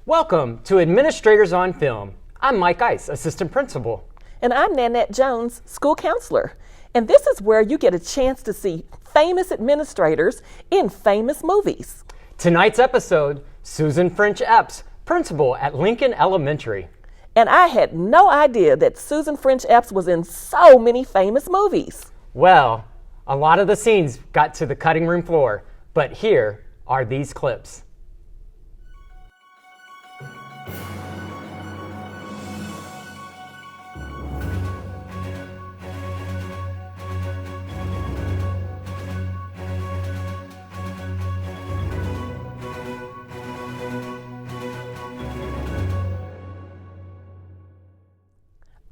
Welcome to Administrators on Film. I'm Mike Ice, Assistant Principal. And I'm Nanette Jones, School Counselor. And this is where you get a chance to see famous administrators in famous movies. Tonight's episode, Susan French-Epps, Principal at Lincoln Elementary. And I had no idea that Susan French-Epps was in so many famous movies. Well, a lot of the scenes got to the cutting room floor, but here are these clips.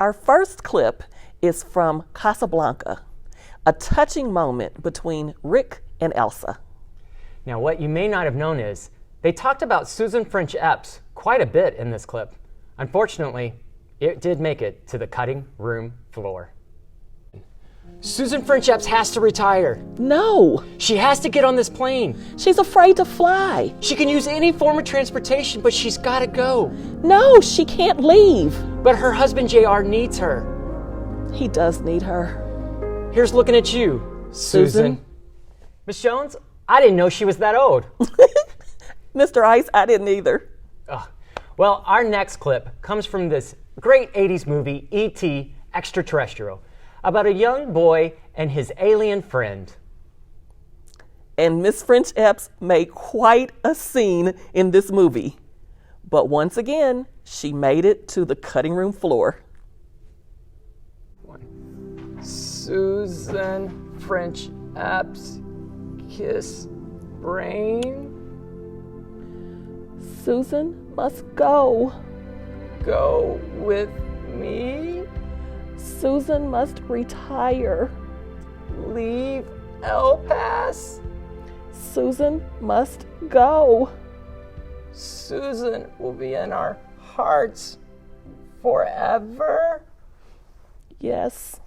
Our first clip is from Casablanca, a touching moment between Rick and Elsa. Now, what you may not have known is they talked about Susan French-Epps quite a bit in this clip. Unfortunately, it did make it to the cutting room floor. Susan French-Epps has to retire. No, She has to get on this plane. she's afraid to fly. She can use any form of transportation, but she's got to go. No, she can't leave. But her husband, JR, needs her. He does need her. Here's looking at you, Susan. Miss Jones, I didn't know she was that old. Mr. Ice, I didn't either. Well, our next clip comes from this great 80s movie, E.T. Extraterrestrial, about a young boy and his alien friend. And Miss French-Epps made quite a scene in this movie. But once again, she made it to the cutting room floor. Susan French-Epps, kiss brain. Susan must go. Go with me. Susan must retire. Leave El Paso. Susan must go. Susan will be in our hearts forever. Yes.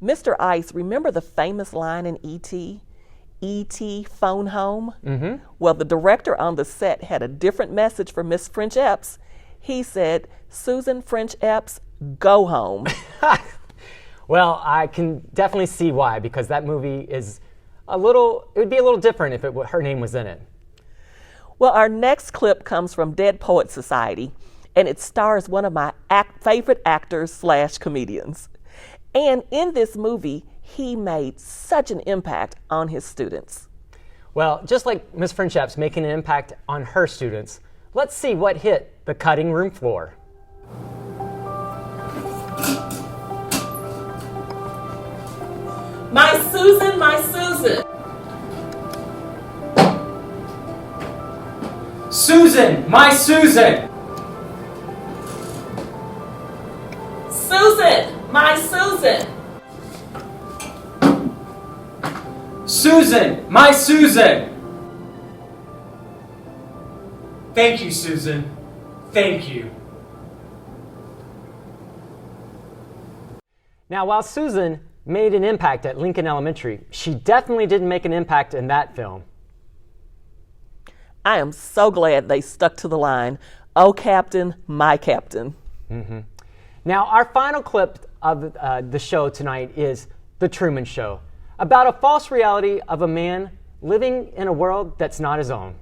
Mr. Ice, remember the famous line in E.T.? E.T. phone home? Mm-hmm. Well, the director on the set had a different message for Miss French-Epps. He said, Susan French-Epps, go home. Well, I can definitely see why, because that movie is it would be a little different if her name was in it. Well, our next clip comes from Dead Poets Society, and it stars one of my favorite actors / comedians. And in this movie, he made such an impact on his students. Well, just like Miss French-Epps making an impact on her students, let's see what hit the cutting room floor. My Susan, my Susan. Susan, my Susan! Susan, my Susan. Susan, my Susan! Thank you, Susan. Thank you. Now, while Susan made an impact at Lincoln Elementary, she definitely didn't make an impact in that film. I am so glad they stuck to the line, oh, Captain, my Captain. Mm-hmm. Now, our final clip of the show tonight is The Truman Show, about a false reality of a man living in a world that's not his own.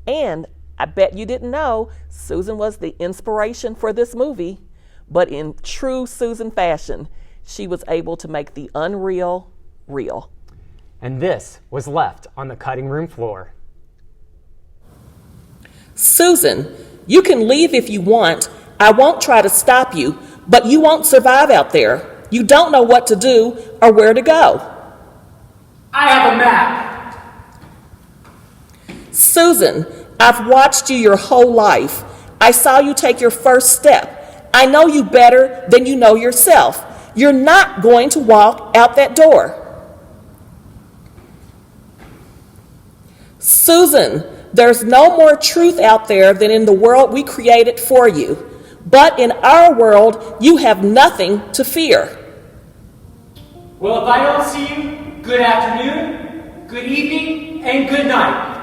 And I bet you didn't know Susan was the inspiration for this movie, but in true Susan fashion, she was able to make the unreal real. And this was left on the cutting room floor. Susan, you can leave if you want. I won't try to stop you, but you won't survive out there. You don't know what to do or where to go. I have a map. Susan, I've watched you your whole life. I saw you take your first step. I know you better than you know yourself. You're not going to walk out that door. Susan, there's no more truth out there than in the world we created for you. But in our world, you have nothing to fear. Well, if I don't see you, good afternoon, good evening, and good night.